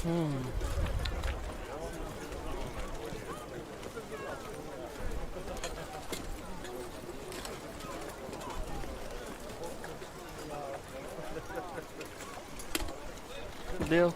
Good deal.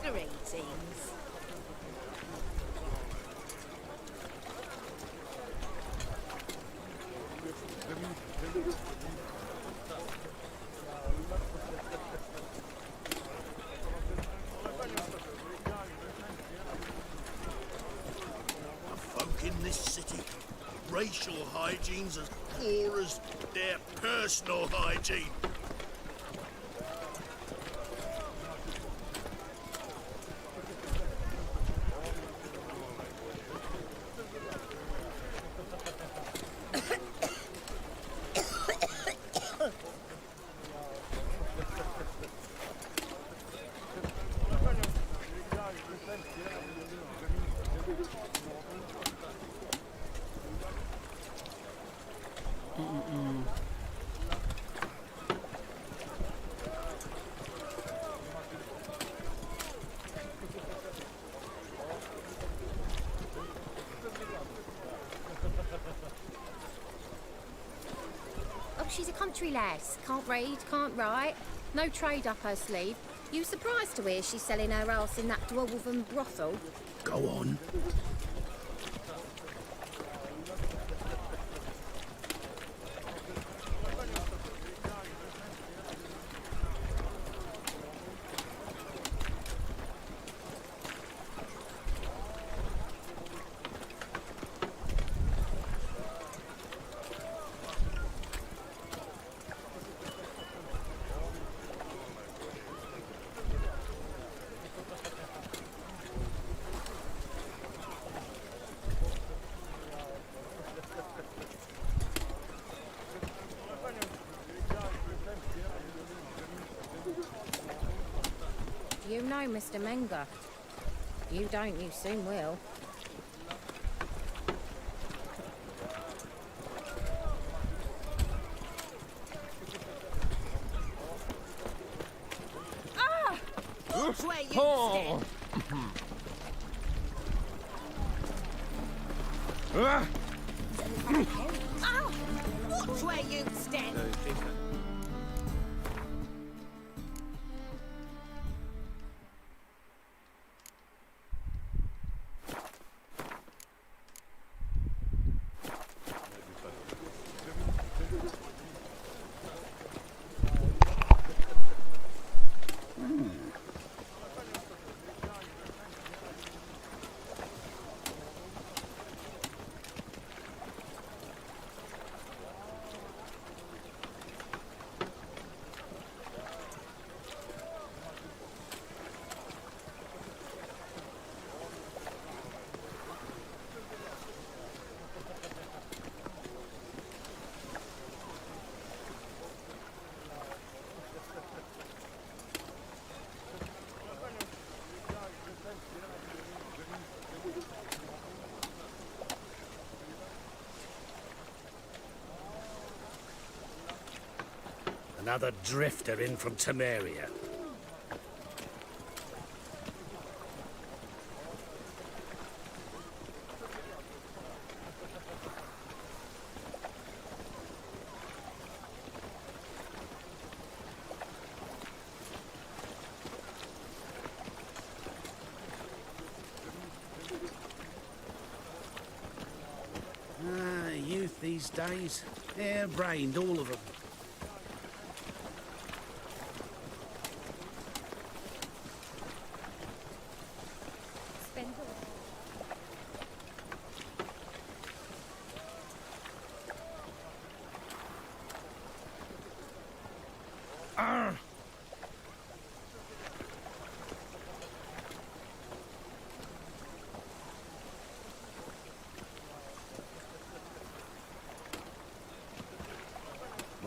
Greetings. Folk in this city, racial hygiene's as poor as their personal hygiene. Oh, she's a country lass. Can't read, can't write. No trade up her sleeve. You surprised to hear she's selling her ass in that dwarven brothel? Go on. You know Mr. Menger. You don't, you soon will. Ah! Watch where you stand! Oh! Watch where you stand! Another drifter in from Temeria. Youth these days, hair-brained, all of them.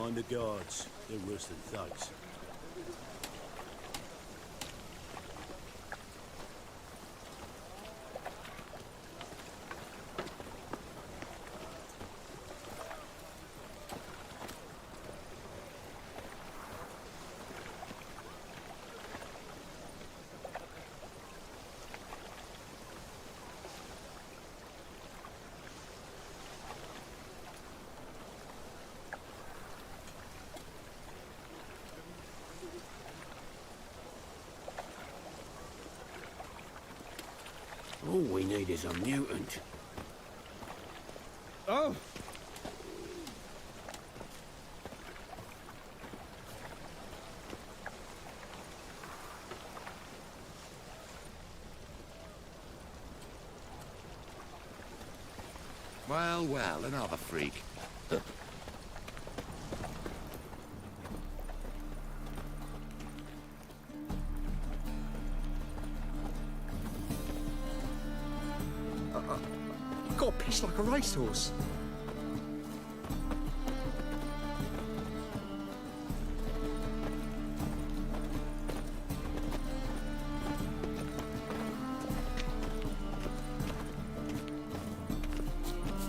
mind the guards. They're worse than thugs. All we need is a mutant. Oh! Well, well, another freak. You got pissed like a racehorse.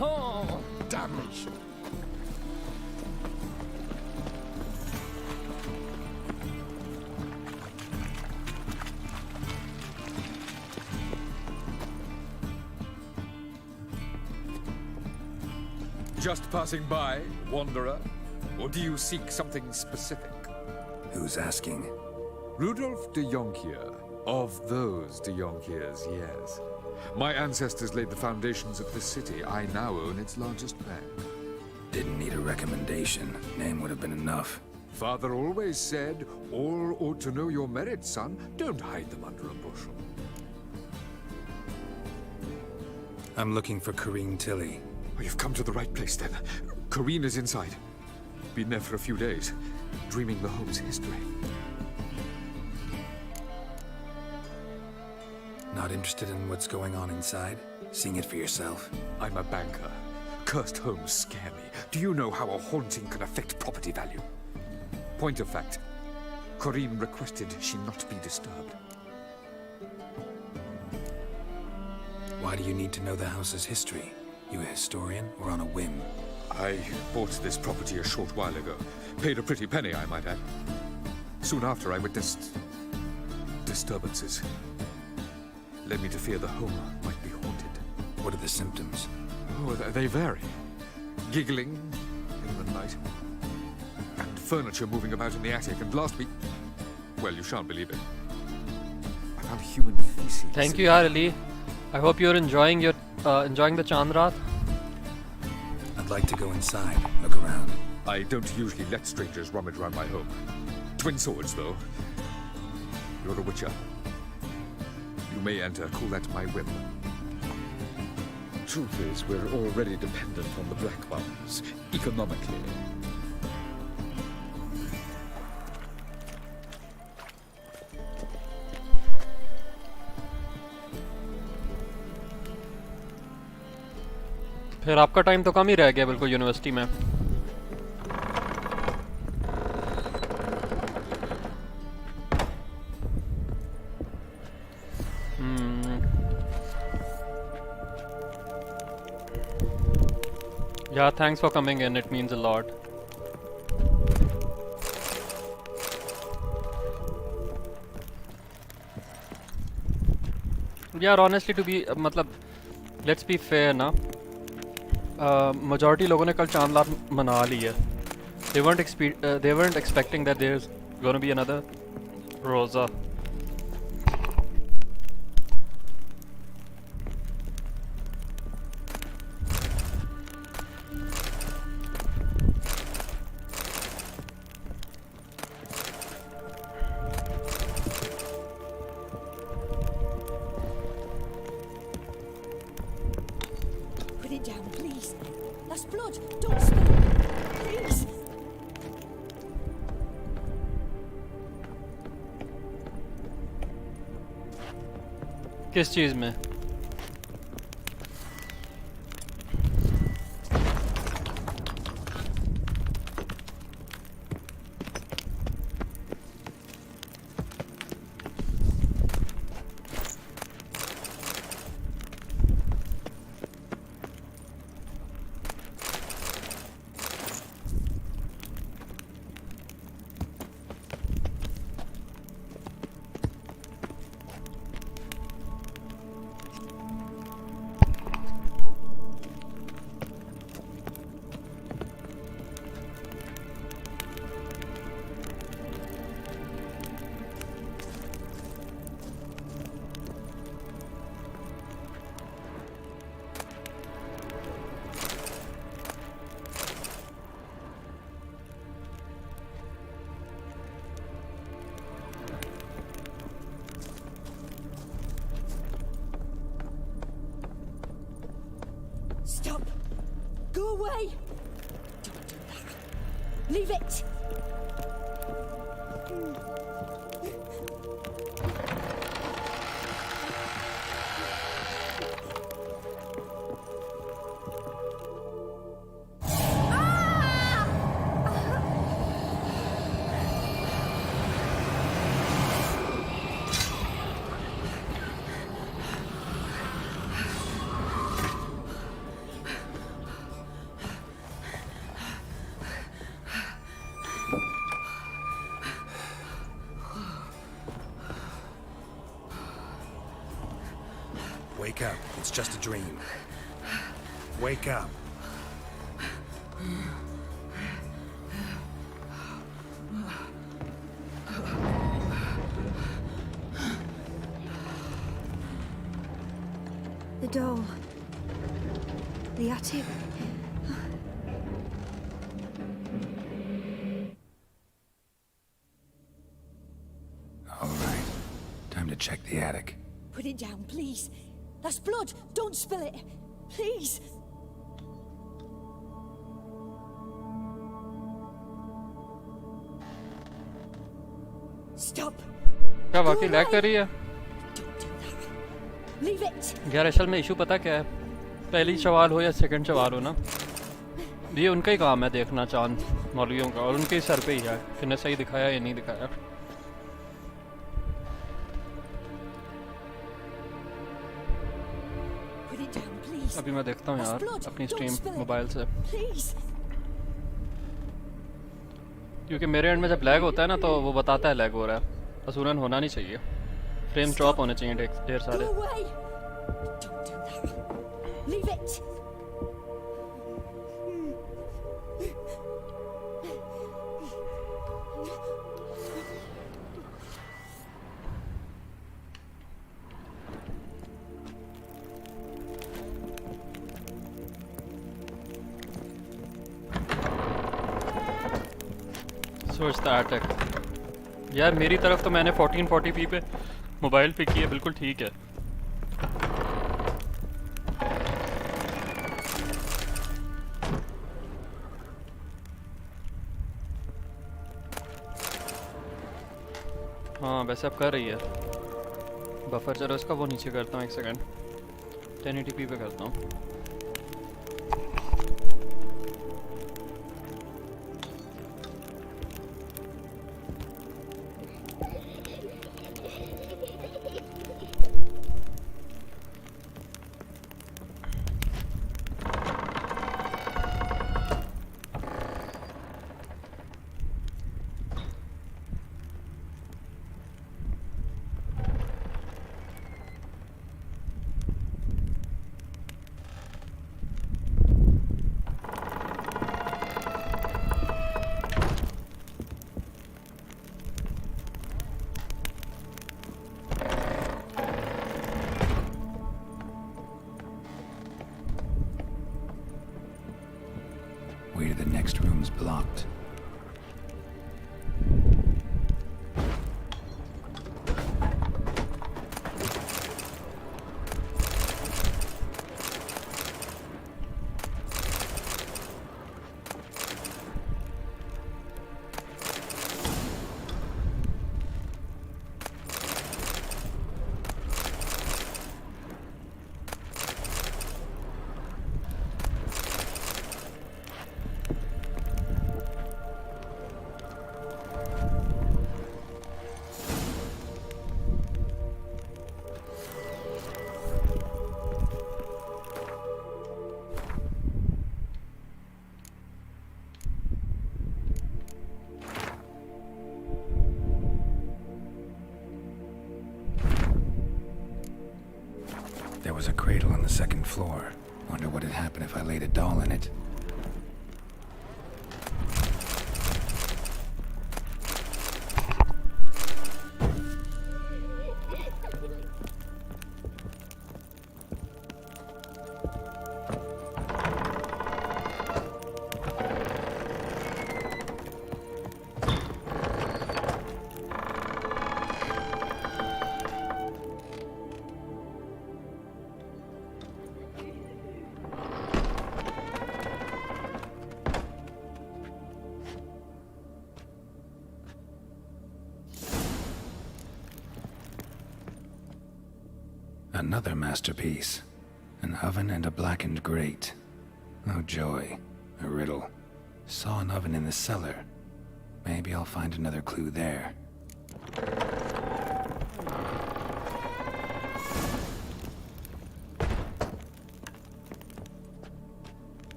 Oh, damage. Just passing by, wanderer? Or do you seek something specific? Who's asking? Rudolf de Jonkier. Of those de Jonkiers, yes. My ancestors laid the foundations of this city. I now own its largest bank. Didn't need a recommendation. Name would have been enough. Father always said, all ought to know your merits, son. Don't hide them under a bushel. I'm looking for Corrine Tilly. Oh, you've come to the right place, then. Corrine is inside. Been there for a few days, dreaming the home's history. Not interested in what's going on inside? Seeing it for yourself? I'm a banker. Cursed homes scare me. Do you know how a haunting can affect property value? Point of fact, Corrine requested she not be disturbed. Why do you need to know the house's history? You a historian or on a whim? I bought this property a short while ago. Paid a pretty penny, I might add. Soon after, I witnessed disturbances. Led me to fear the home might be haunted. What are the symptoms? Oh, they vary. Giggling in the night. And furniture moving about in the attic. And last week... Well, you shan't believe it. I found human feces. Thank you, Ali. I hope you're enjoying the Chandrat. I'd like to go inside, look around. I don't usually let strangers rummage around my home. Twin swords, though. You're a witcher. You may enter, call that my whim. Truth is, we're already dependent on the Black Ones, economically. फिर आपका time तो कम ही रह गया बिल्कुल university में. Yeah, thanks for coming in. It means a lot. Yeah, honestly, to be let's be fair ना. Majority लोगों ने कल चांद रात मना ली है. They weren't expecting that there's gonna be another Rosa. Put it down, please. That's blood. Don't spill it. Please. किस चीज़ में? Stop! Go away! Don't do that. Leave it! Wake up. It's just a dream. Wake up. The door. The attic. All right. Time to check the attic. Put it down, please. That's blood. Don't spill it. Please. Stop. क्या वाकई lag कर रही है? Leave it. यार असल में issue पता क्या है? पहली सवाल हो या सेकंड सवाल हो ना, ये उनका ही काम है देखना चांद मौलवियों का, और उनके ही सर पे ही है कि ने सही दिखाया या नहीं दिखाया। अभी मैं देखता हूँ यार अपनी स्ट्रीम मोबाइल से, क्योंकि मेरे एंड में जब लैग होता है ना तो वो बताता है लैग हो रहा है। असूलन होना नहीं चाहिए, फ्रेम ड्रॉप होने चाहिए ढेर सारे। सोचता अटैक यार, मेरी तरफ तो मैंने 1440p पे मोबाइल पे किया, बिल्कुल ठीक है। हाँ वैसे अब कर रही है बफर, चलो इसका वो नीचे करता हूँ, एक सेकंड 1080p पे करता हूँ। Way to the next room's blocked. There was a cradle on the second floor. Wonder what had happened if I laid a doll in it. Another masterpiece. An oven and a blackened grate. Oh joy. A riddle. Saw an oven in the cellar. Maybe I'll find another clue there.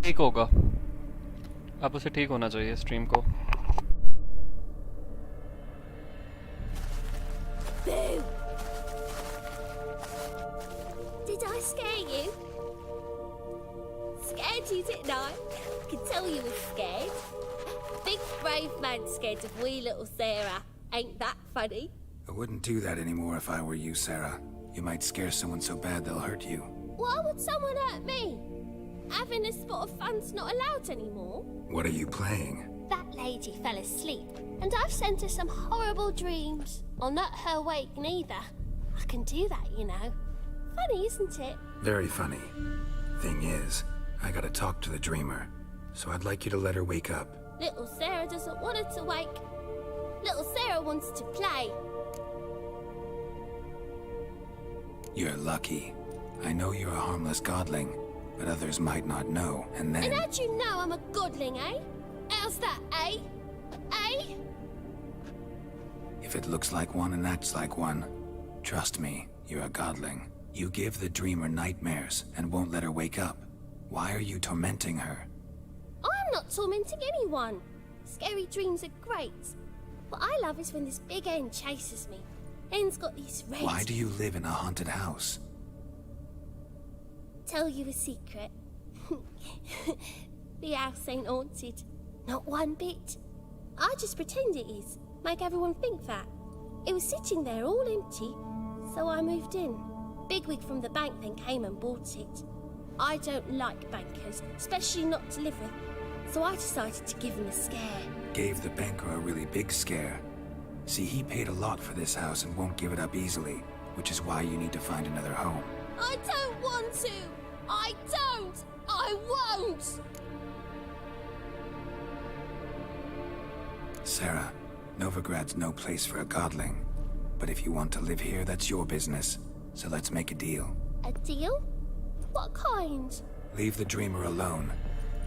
ठीक होगा अब उसे ठीक होना चाहिए stream को Boo! Did I scare you? Scared you, didn't I? I can tell you were scared. Big brave man scared of wee little Sarah. Ain't that funny? I wouldn't do that anymore if I were you, Sarah. You might scare someone so bad they'll hurt you. Why would someone hurt me? Having a spot of fun's not allowed anymore. What are you playing? That lady fell asleep, and I've sent her some horrible dreams. I'll not her wake neither. I can do that, you know. Funny, isn't it? Very funny. Thing is, I gotta talk to the dreamer, so I'd like you to let her wake up. Little Sarah doesn't want her to wake. Little Sarah wants to play. You're lucky. I know you're a harmless godling, but others might not know, and then... And how'd you know I'm a godling, eh? How's that, eh? Eh? If it looks like one and acts like one, trust me, you're a godling. You give the dreamer nightmares and won't let her wake up. Why are you tormenting her? I'm not tormenting anyone. Scary dreams are great. What I love is when this big hen chases me. Hen's got these red... Why do you live in a haunted house? Tell you a secret. The house ain't haunted. Not one bit. I just pretend it is. Make everyone think that. It was sitting there all empty, so I moved in. Bigwig from the bank then came and bought it. I don't like bankers, especially not to live with, so I decided to give him a scare. Gave the banker a really big scare. See, he paid a lot for this house and won't give it up easily, which is why you need to find another home. I don't want to! I don't! I won't! Sarah, Novigrad's no place for a godling. But if you want to live here, that's your business. So let's make a deal. A deal? What kind? Leave the dreamer alone.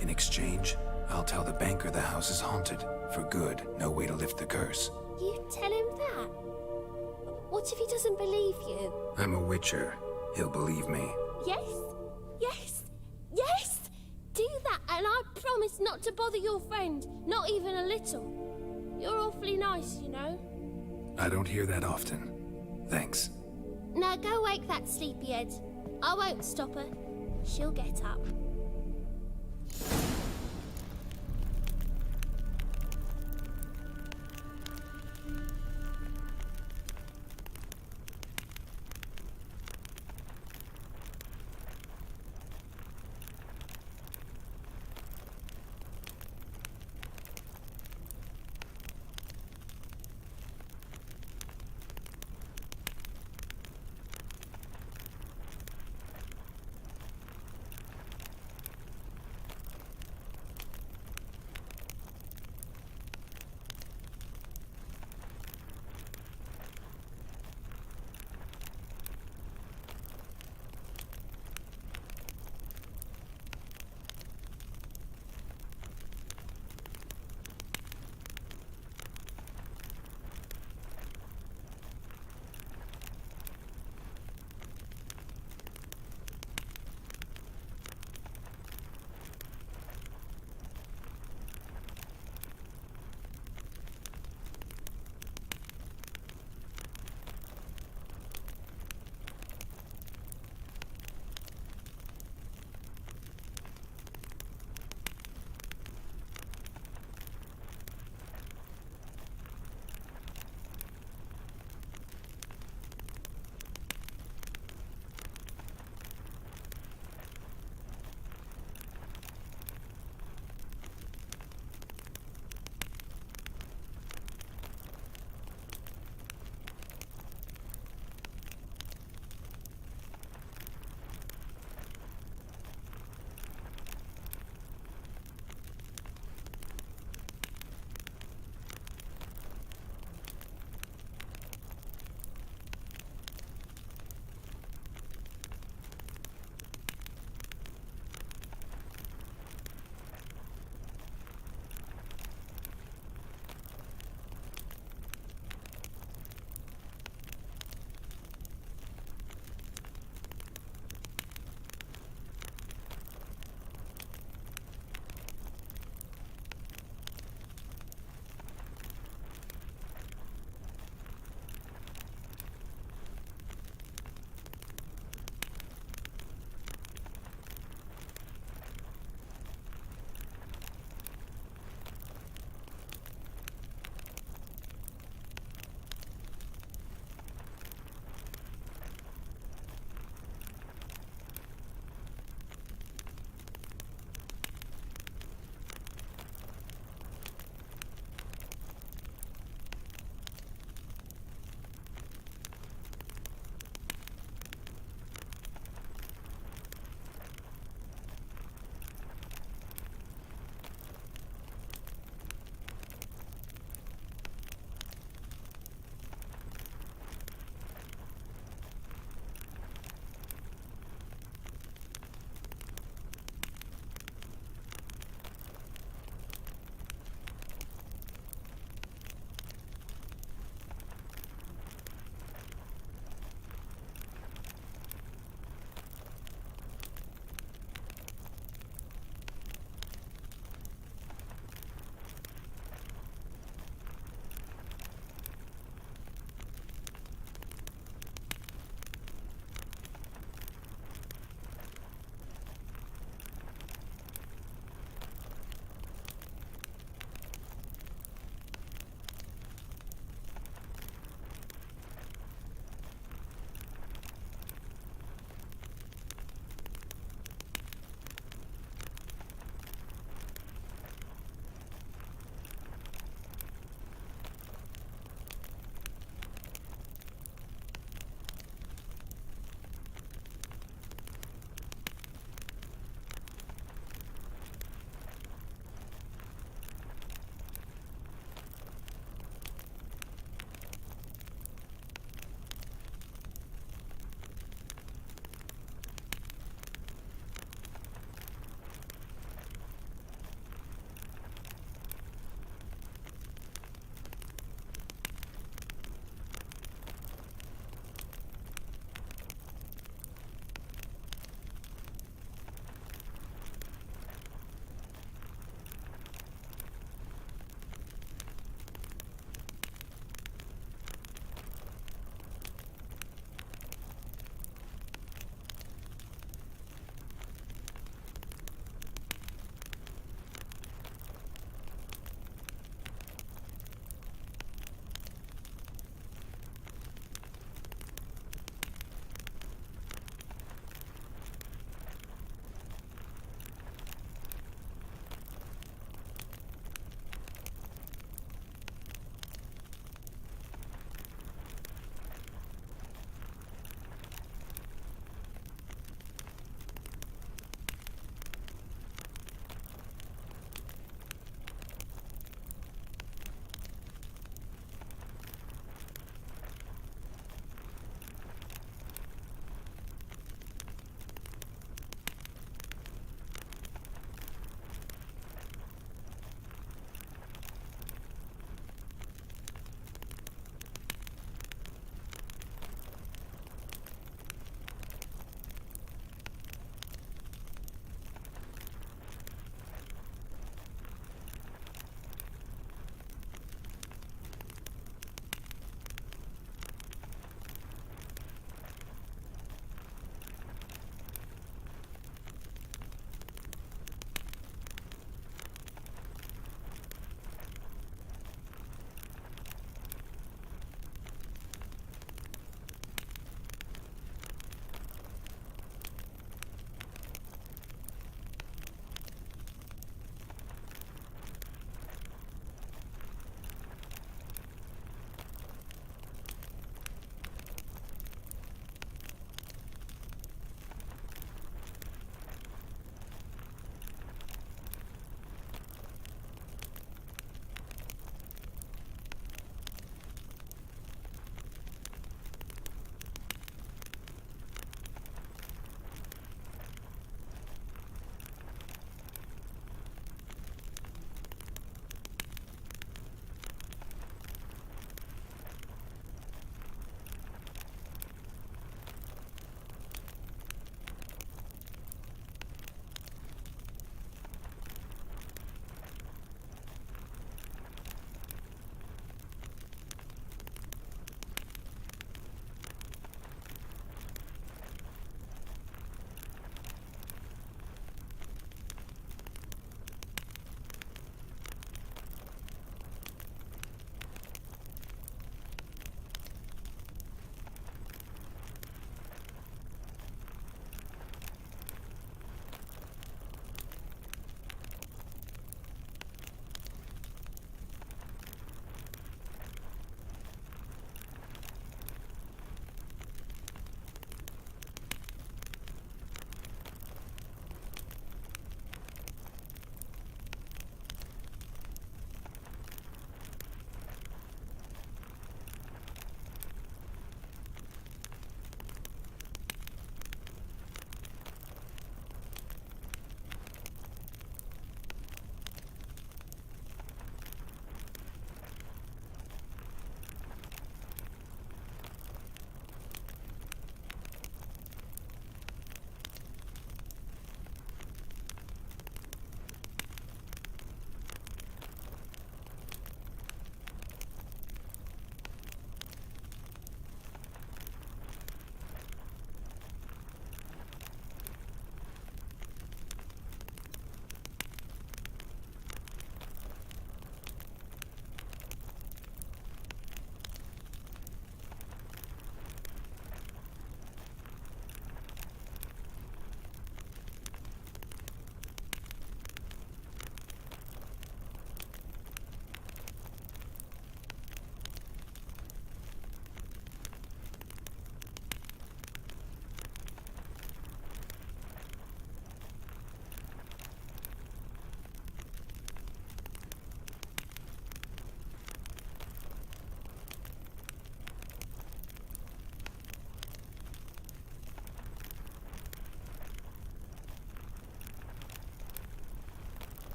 In exchange, I'll tell the banker the house is haunted. For good, no way to lift the curse. You tell him that? What if he doesn't believe you? I'm a witcher. He'll believe me. Yes? Yes? Yes! Do that, and I promise not to bother your friend. Not even a little. You're awfully nice, you know. I don't hear that often. Thanks. Now go wake that sleepyhead. I won't stop her. She'll get up.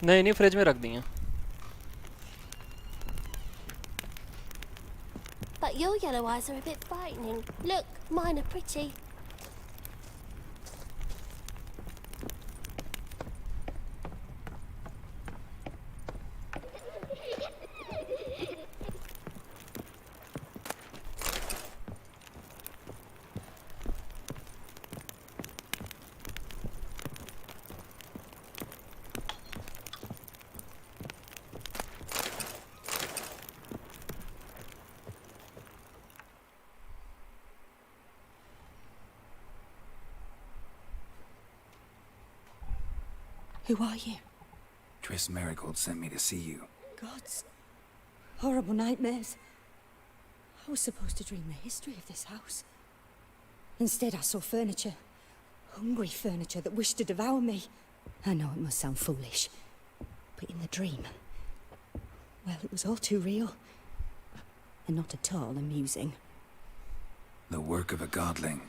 नहीं नहीं fridge में रख दी हैं. But your yellow eyes are a bit frightening. Look, mine are pretty. Who are you? Triss Marigold sent me to see you. Gods. Horrible nightmares. I was supposed to dream the history of this house. Instead, I saw furniture. Hungry furniture that wished to devour me. I know it must sound foolish, but in the dream, well, it was all too real. And not at all amusing. The work of a godling.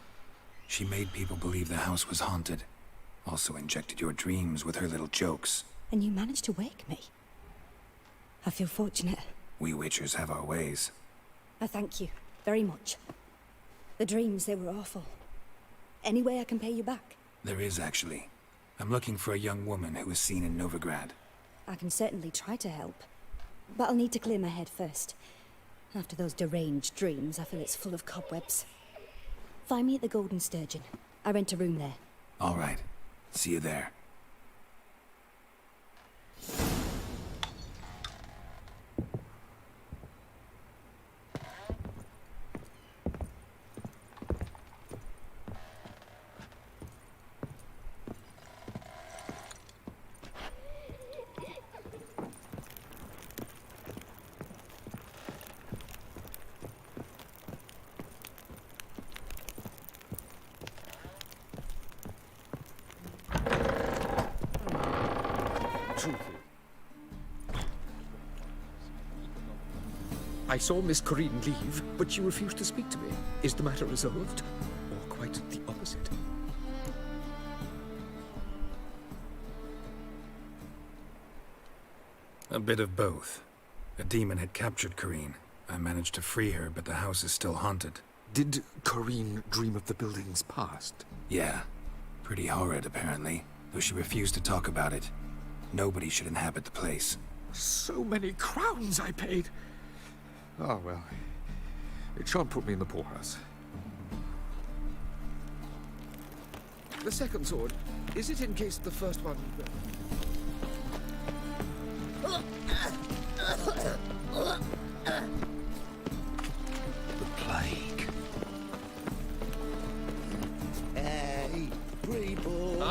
She made people believe the house was haunted. Also injected your dreams with her little jokes. And you managed to wake me. I feel fortunate. We witchers have our ways. I thank you very much. The dreams, they were awful. Any way I can pay you back? There is, actually. I'm looking for a young woman who was seen in Novigrad. I can certainly try to help. But I'll need to clear my head first. After those deranged dreams, I feel it's full of cobwebs. Find me at the Golden Sturgeon. I rent a room there. All right. See you there. I saw Miss Corinne leave, but she refused to speak to me. Is the matter resolved? Or quite the opposite? A bit of both. A demon had captured Corinne. I managed to free her, but the house is still haunted. Did Corinne dream of the building's past? Yeah. Pretty horrid, apparently. Though she refused to talk about it. Nobody should inhabit the place. So many crowns I paid. Oh, well. It shan't put me in the poorhouse. The second sword, is it in case the first one... The plague. Hey, people.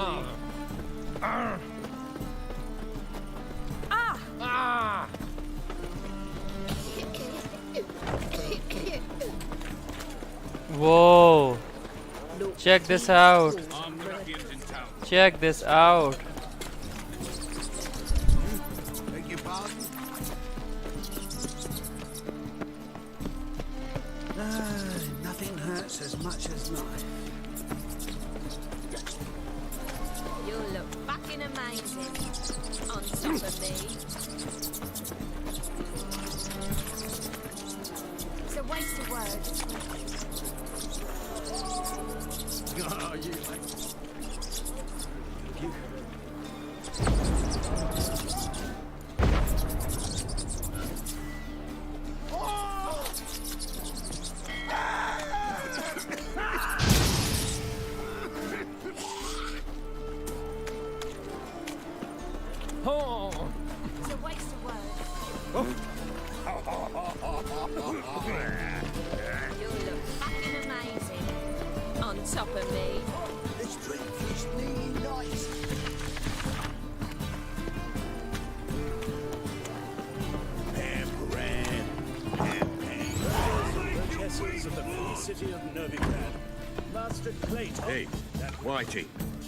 Whoa! Check this out. Check this out. Beg your pardon? Nothing hurts as much as life. You look fucking amazing on top of me. It's a waste of words. Oh, you It's a waste of words. You look fucking amazing on top of me. This drink is really nice. Purchasers of the free city of Novigrad. Master Clayton. Hey, Whitey.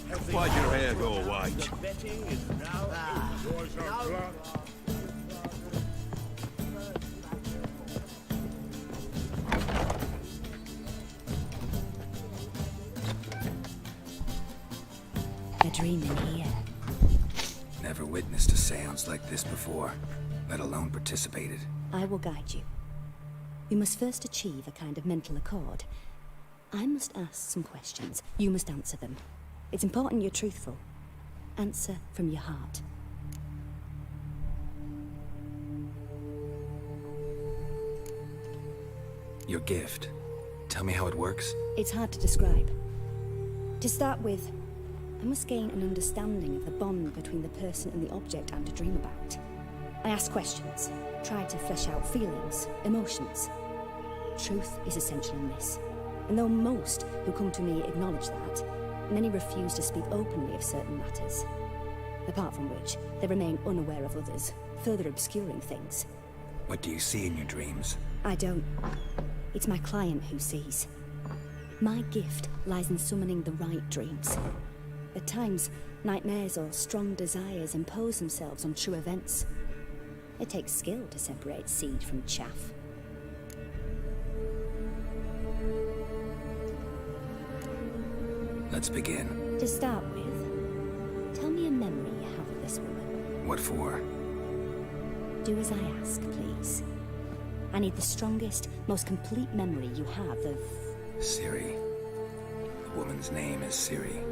Have Why'd your hair go white? The betting is now A dream in here. Never witnessed a seance seance like this before, let alone participated. I will guide you. You must first achieve a kind of mental accord. I must ask some questions. You must answer them. It's important you're truthful. Answer from your heart. Your gift. Tell me how it works. It's hard to describe. To start with, I must gain an understanding of the bond between the person and the object I'm to dream about. I ask questions, try to flesh out feelings, emotions. Truth is essential in this. And though most who come to me acknowledge that, many refuse to speak openly of certain matters. Apart from which, they remain unaware of others, further obscuring things. What do you see in your dreams? I don't. It's my client who sees. My gift lies in summoning the right dreams. At times, nightmares or strong desires impose themselves on true events. It takes skill to separate seed from chaff. Let's begin. To start with, tell me a memory you have of this woman. What for? Do as I ask, please. I need the strongest, most complete memory you have of... Ciri. The woman's name is Ciri.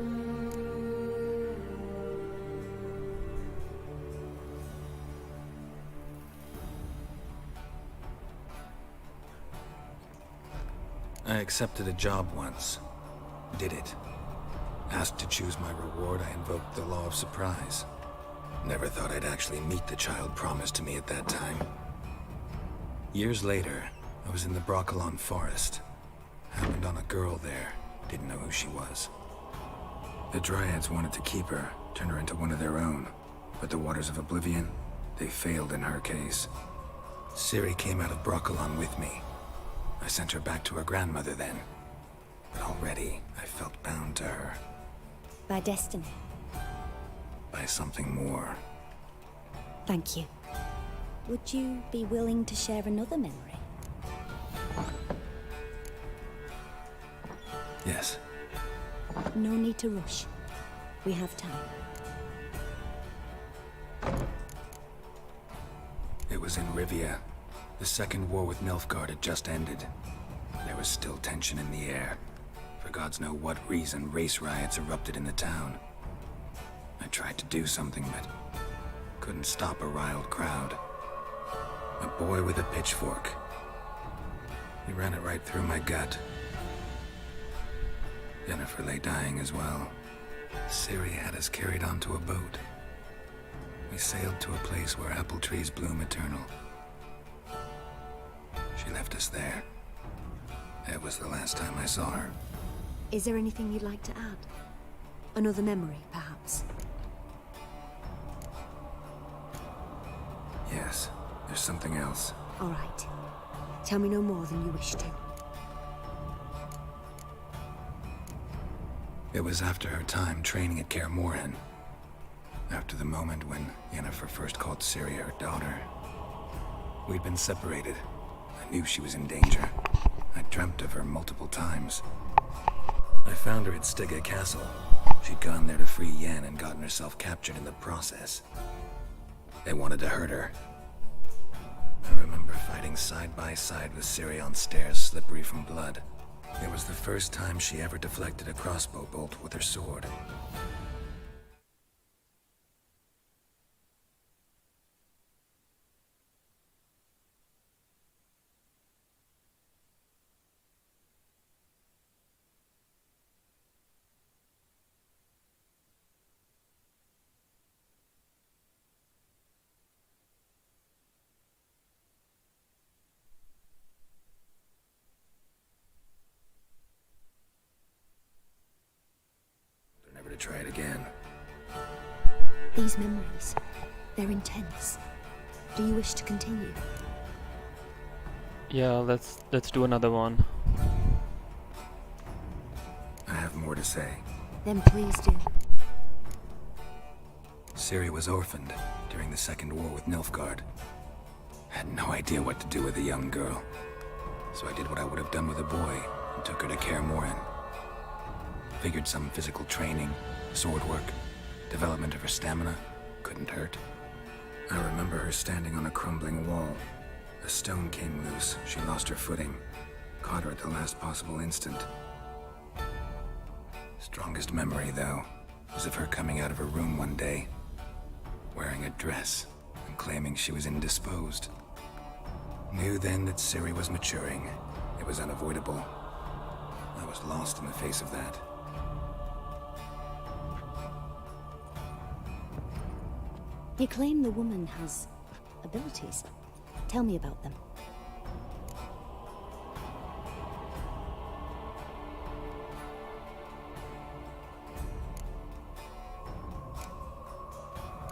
I accepted a job once. Did it. Asked to choose my reward, I invoked the law of surprise. Never thought I'd actually meet the child promised to me at that time. Years later, I was in the Broccolon forest. Happened on a girl there. Didn't know who she was. The Dryads wanted to keep her, turn her into one of their own. But the Waters of Oblivion, they failed in her case. Ciri came out of Broccolon with me. I sent her back to her grandmother then. But already, I felt bound to her. By destiny. By something more. Thank you. Would you be willing to share another memory? Yes. No need to rush. We have time. It was in Rivia. The second war with Nilfgaard had just ended. There was still tension in the air. For gods know what reason, race riots erupted in the town. I tried to do something, but couldn't stop a riled crowd. A boy with a pitchfork. He ran it right through my gut. Yennefer lay dying as well. Ciri had us carried onto a boat. We sailed to a place where apple trees bloom eternal. She left us there. That was the last time I saw her. Is there anything you'd like to add? Another memory, perhaps? Yes, there's something else. All right. Tell me no more than you wish to. It was after her time training at Kaer Morhen. After the moment when Yennefer first called Ciri her daughter. We'd been separated. I knew she was in danger. I dreamt of her multiple times. I found her at Stygga Castle. She'd gone there to free Yen and gotten herself captured in the process. They wanted to hurt her. I remember fighting side by side with Ciri on stairs slippery from blood. It was the first time she ever deflected a crossbow bolt with her sword. Try it again. These memories, they're intense. Do you wish to continue? Yeah, let's do another one. I have more to say. Then please do. Ciri was orphaned during the Second War with Nilfgaard. Had no idea what to do with a young girl. So I did what I would have done with a boy and took her to Kaer Morhen. Figured some physical training, sword work, development of her stamina couldn't hurt. I remember her standing on a crumbling wall. A stone came loose. She lost her footing. Caught her at the last possible instant. Strongest memory, though, was of her coming out of her room one day, wearing a dress and claiming she was indisposed. Knew then that Ciri was maturing. It was unavoidable. I was lost in the face of that. You claim the woman has abilities. Tell me about them.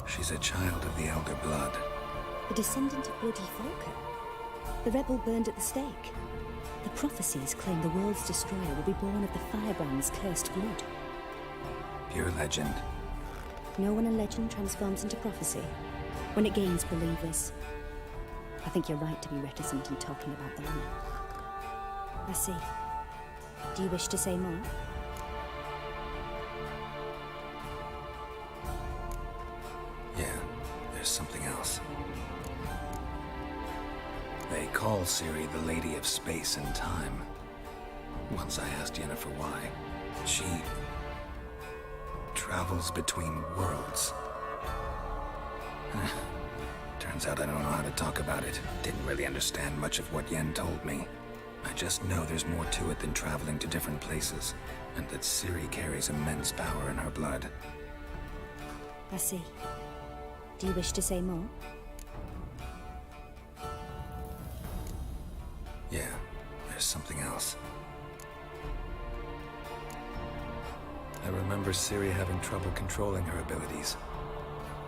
She's a child of the Elder Blood. A descendant of Bloody Falker. The rebel burned at the stake. The prophecies claim the world's destroyer will be born of the Firebrand's cursed blood. Pure legend. Know when a legend transforms into prophecy? When it gains believers. I think you're right to be reticent in talking about the woman. I see. Do you wish to say more? Yeah, there's something else. They call Ciri the Lady of Space and Time. Once I asked Yennefer why. She travels between worlds. Turns out I don't know how to talk about it. Didn't really understand much of what Yen told me. I just know there's more to it than traveling to different places, and that Ciri carries immense power in her blood. I see. Do you wish to say more? Yeah, there's something else. I remember Ciri having trouble controlling her abilities.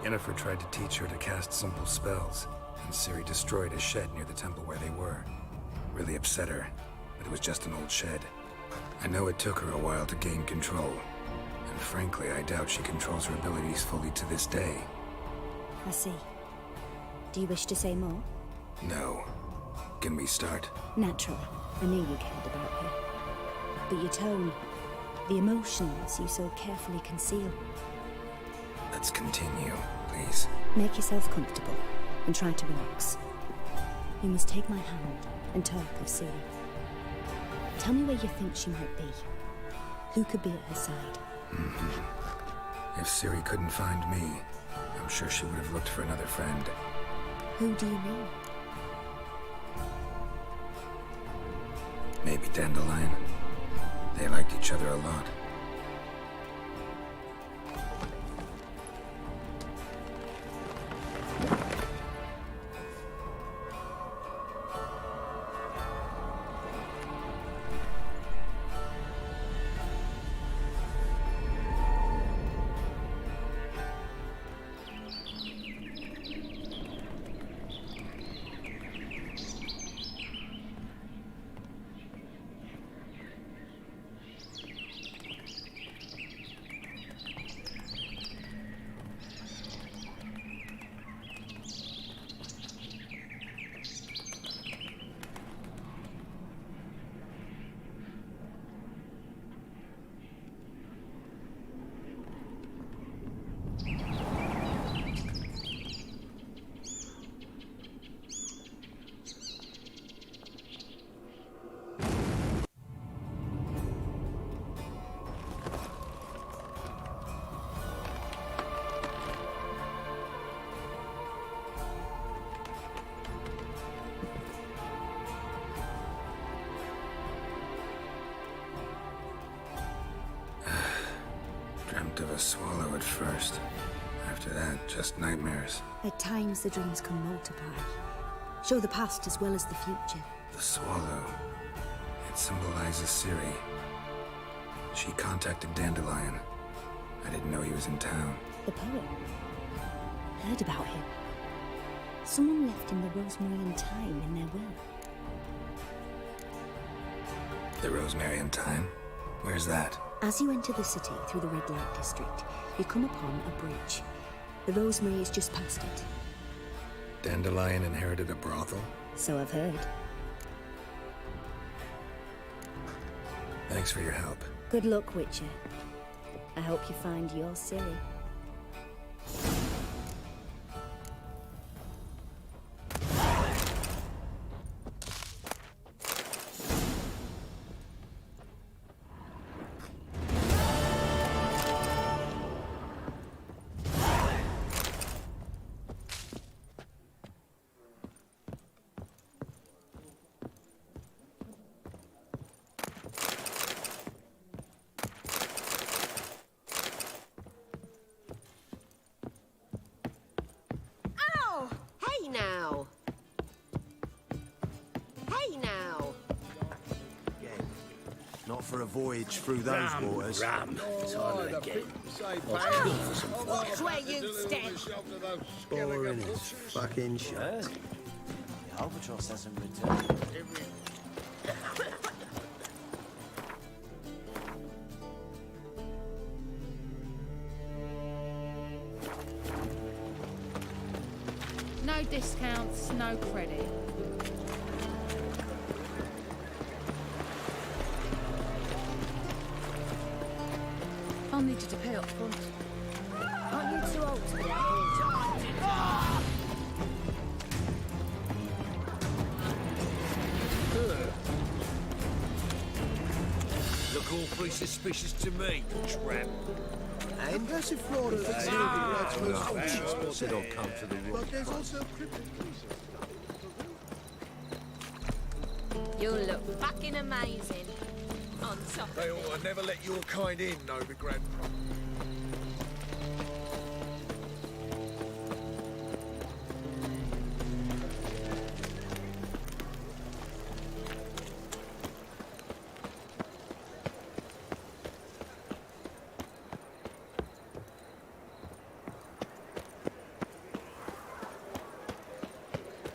Yennefer tried to teach her to cast simple spells, and Ciri destroyed a shed near the temple where they were. Really upset her, but it was just an old shed. I know it took her a while to gain control, and frankly, I doubt she controls her abilities fully to this day. I see. Do you wish to say more? No. Can we start? Naturally. I knew you cared about her. But your tone, the emotions you so carefully conceal. Let's continue, please. Make yourself comfortable and try to relax. You must take my hand and talk of Ciri. Tell me where you think she might be. Who could be at her side? If Ciri couldn't find me, I'm sure she would have looked for another friend. Who do you mean? Maybe Dandelion. They liked each other a lot. Dreamt of a swallow at first. After that, just nightmares. At times the dreams can multiply. Show the past as well as the future. The swallow. It symbolizes Ciri. She contacted Dandelion. I didn't know he was in town. The poet. Heard about him. Someone left him the rosemary and thyme in their will. The rosemary and thyme? Where's that? As you enter the city through the red light district, you come upon a bridge. The rosemary is just past it. Dandelion inherited a brothel? So I've heard. Thanks for your help. Good luck, Witcher. I hope you find your Ciri. for a voyage through those waters. Ram. Time again. Watch where you stand. Boring as fucking shit. The albatross hasn't returned. No discounts, no credit. I'll need you to pay up front. Aren't you too old to be Look awfully suspicious to me, tramp. And that's if Florida thinks Novigrade's most fishing spot. Said I'll come to the rock. But there's also You look fucking amazing. On top They of it. ought to never let your kind in, Novigrad.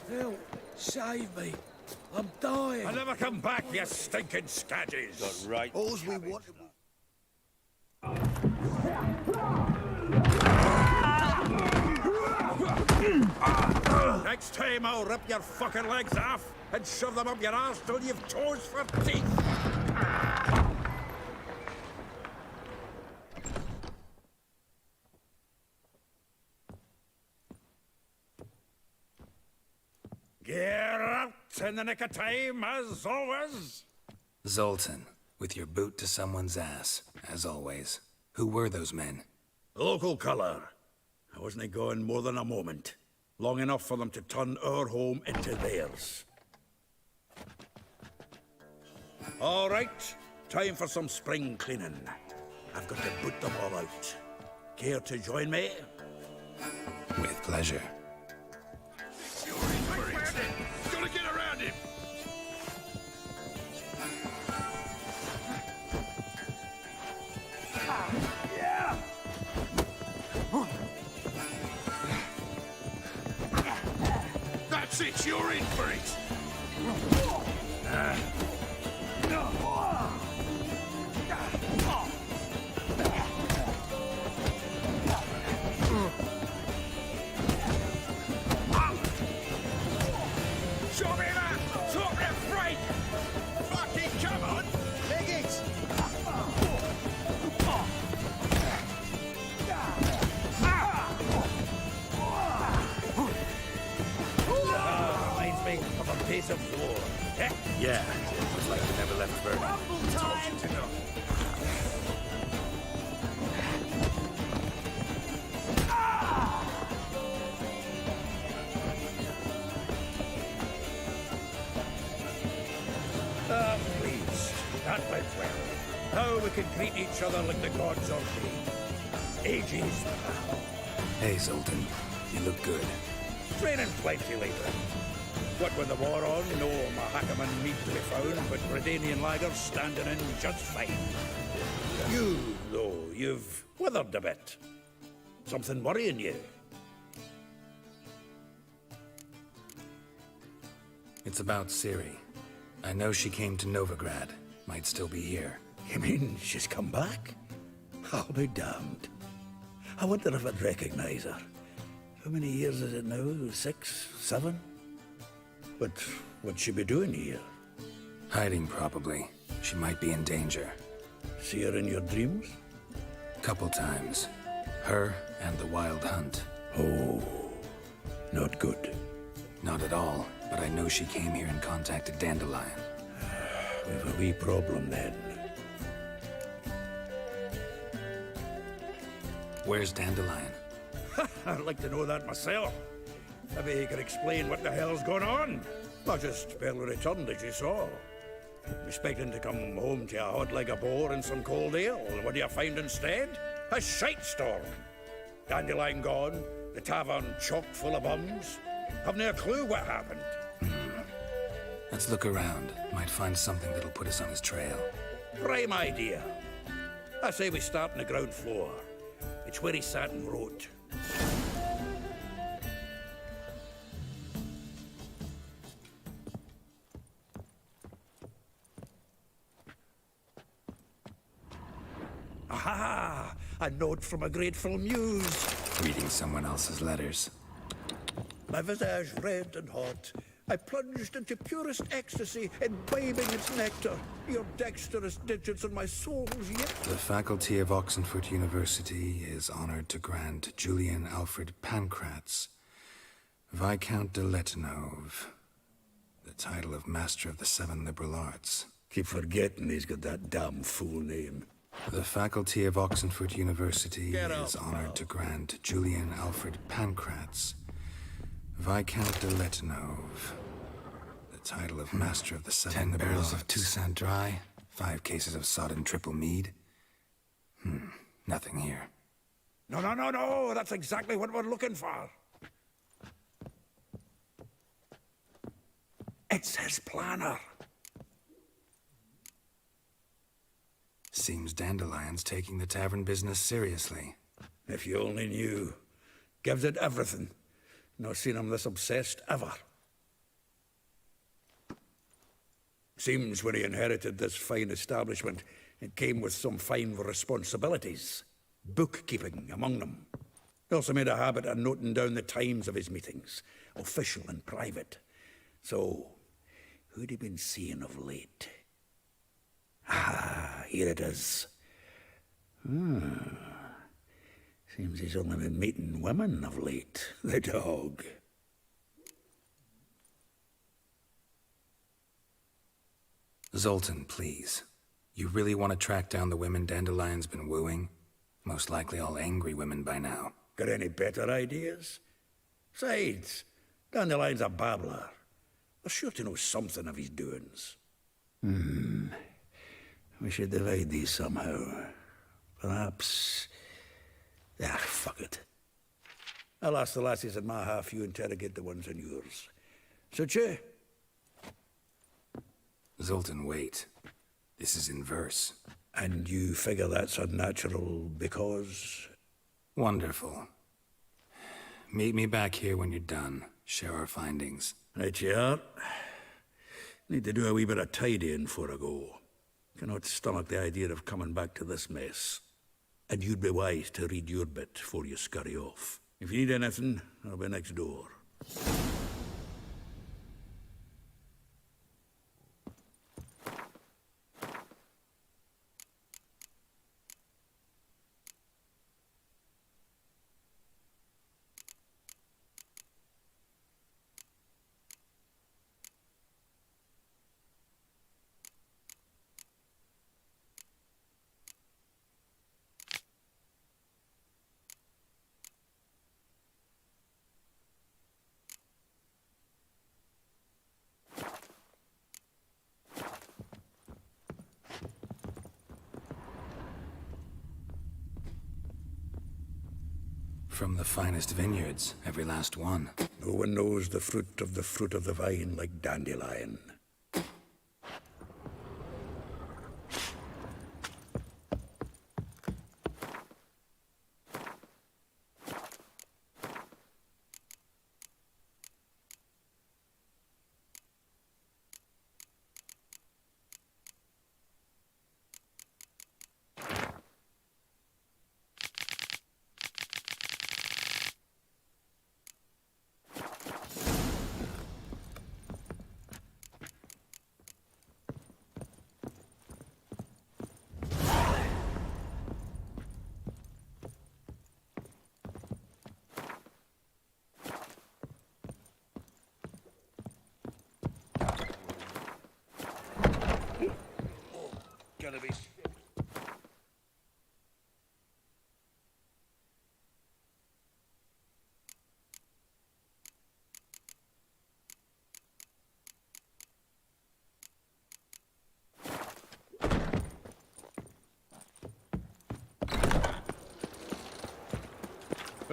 Phil, save me. I'm dying. I'll never come back, you stinking scadges. Got right. All's we want. Next time I'll rip your fucking legs off and shove them up your arse till you've toes for teeth. Geralt in the nick of time, as always. Zoltan, with your boot to someone's ass, as always. Who were those men? Local colour. I wasn't gone more than a moment. Long enough for them to turn our home into theirs. All right, time for some spring cleaning. I've got to boot them all out. Care to join me? With pleasure. Gotta get around him! That's it, you're in for it! Show me that! Talk me afraid! Fucking come on! Big it! Reminds me of a piece of war. Eh? Yeah, looks like we never left burning. Rumble time! Pleased. That went well. Now we can greet each other like the gods ordained. Ages, pal. Hey, Zoltan. You look good. Training plenty later. What with the war on, no Mahakaman meat to be found, but Redanian lagers standing in just fine. You, though, you've withered a bit. Something worrying you? It's about Ciri. I know she came to Novigrad. Might still be here. You mean she's come back? I'll be damned. I wonder if I'd recognize her. How many years is it now? 6, 7? But what'd she be doing here? Hiding, probably. She might be in danger. See her in your dreams? Couple times. Her and the Wild Hunt. Oh, not good. Not at all, but I know she came here and contacted Dandelion. We've a wee problem then. Where's Dandelion? I'd like to know that myself. Maybe he could explain what the hell's going on. I just barely returned, as you saw. Expecting to come home to a hot like a boar and some cold ale. What do you find instead? A shite storm. Dandelion gone, the tavern chock full of bums. Haven't a clue what happened. Let's look around. Might find something that'll put us on his trail. Prime idea. I say we start on the ground floor. It's where he sat and wrote. Aha! A note from a grateful muse. Reading someone else's letters. My visage red and hot, I plunged into purest ecstasy, imbibing its nectar. Your dexterous digits on my soul's yet. The faculty of Oxenford University is honored to grant Julian Alfred Pancratz, Viscount de Letonov, the title of Master of the Seven Liberal Arts. Keep forgetting he's got that damn full name. The faculty of Oxenford University is honored to grant Julian Alfred Pancratz, Viscount de Letonov, the title of Master of the Seven Liberal Arts. 10 barrels of Toussaint Dry, 5 cases of sodden triple mead. Nothing here. No, that's exactly what we're looking for. It's his planner. Seems Dandelion's taking the tavern business seriously. If you only knew. Gives it everything. Not seen him this obsessed ever. Seems when he inherited this fine establishment, it came with some fine responsibilities. Bookkeeping among them. He also made a habit of noting down the times of his meetings, official and private. So, who'd he been seeing of late? Ah, here it is. Seems he's only been meeting women of late, the dog. Zoltan, please. You really want to track down the women Dandelion's been wooing? Most likely all angry women by now. Got any better ideas? Besides, Dandelion's a babbler. They're sure to know something of his doings. We should divide these somehow. Perhaps... fuck it. I'll ask the lassies in my half, you interrogate the ones in yours. Such a... Zoltan, wait. This is in verse. And you figure that's unnatural because... Wonderful. Meet me back here when you're done. Share our findings. Right you are. Need to do a wee bit of tidying before I go. Cannot stomach the idea of coming back to this mess. And you'd be wise to read your bit before you scurry off. If you need anything, I'll be next door. From the finest vineyards, every last one. No one knows the fruit of the vine like Dandelion. Gonna be...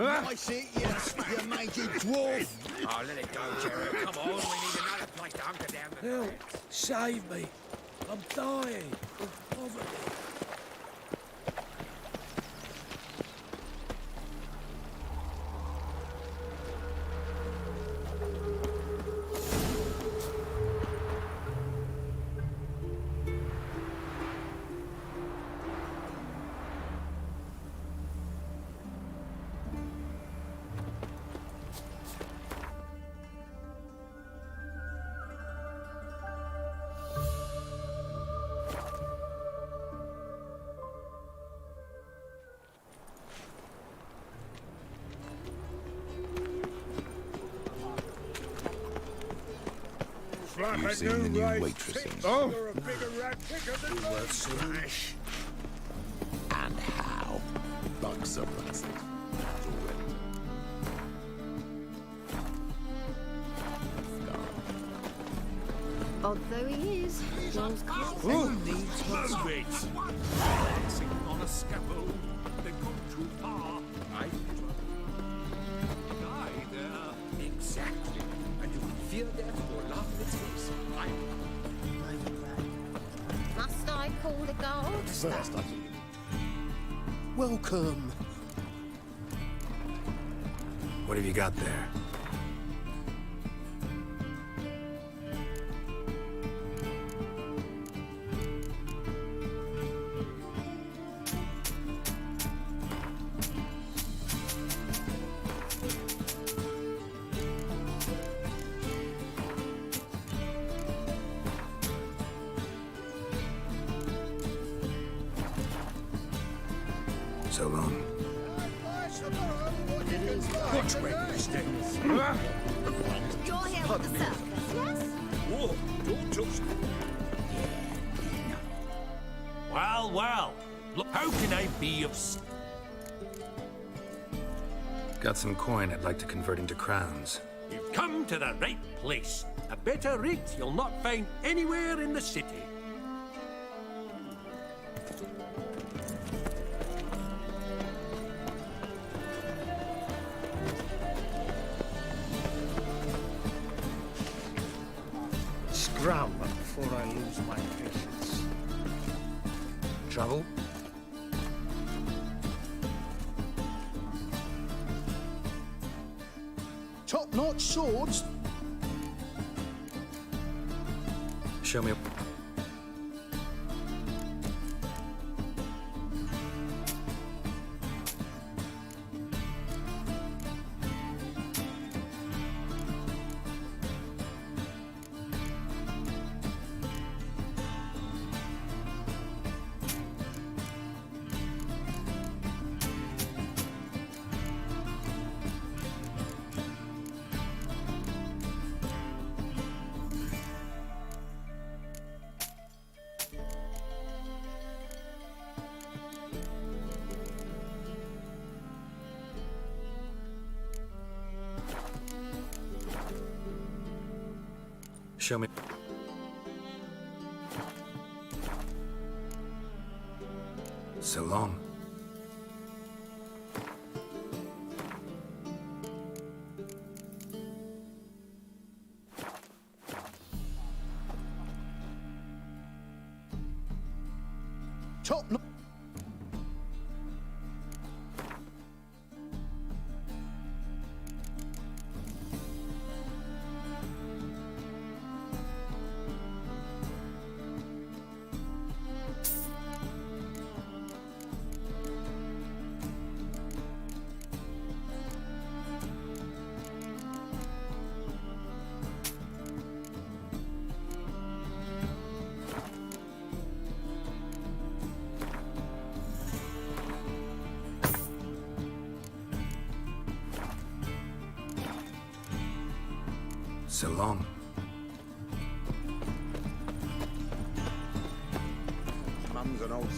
I see you mangy dwarf. Oh, let it go, Geralt. Come on, we need another place to hunker down the... Help! Save me! I'm dying of poverty. You've seen the new waitresses. Oh! You're a bigger rat picker than most. Smash. And how? Bugs are busted. Odd though he is, John's Who needs hospice? Dancing on a scaffold. They've gone too far. Die there. Exactly. And you will fear death or laugh in its face. Must I call the guards? First, I think. Welcome. What have you got there? So long. Which way you stay? You're here with the circus, yes? Whoa, don't touch me. Well, well. Look, how can I be of... Got some coin I'd like to convert into crowns. You've come to the right place. A better rate you'll not find anywhere in the city. Scram before I lose my patience. Trouble? Top-notch swords. Show me. Show me. So long. Top notch. So long. Mum's an old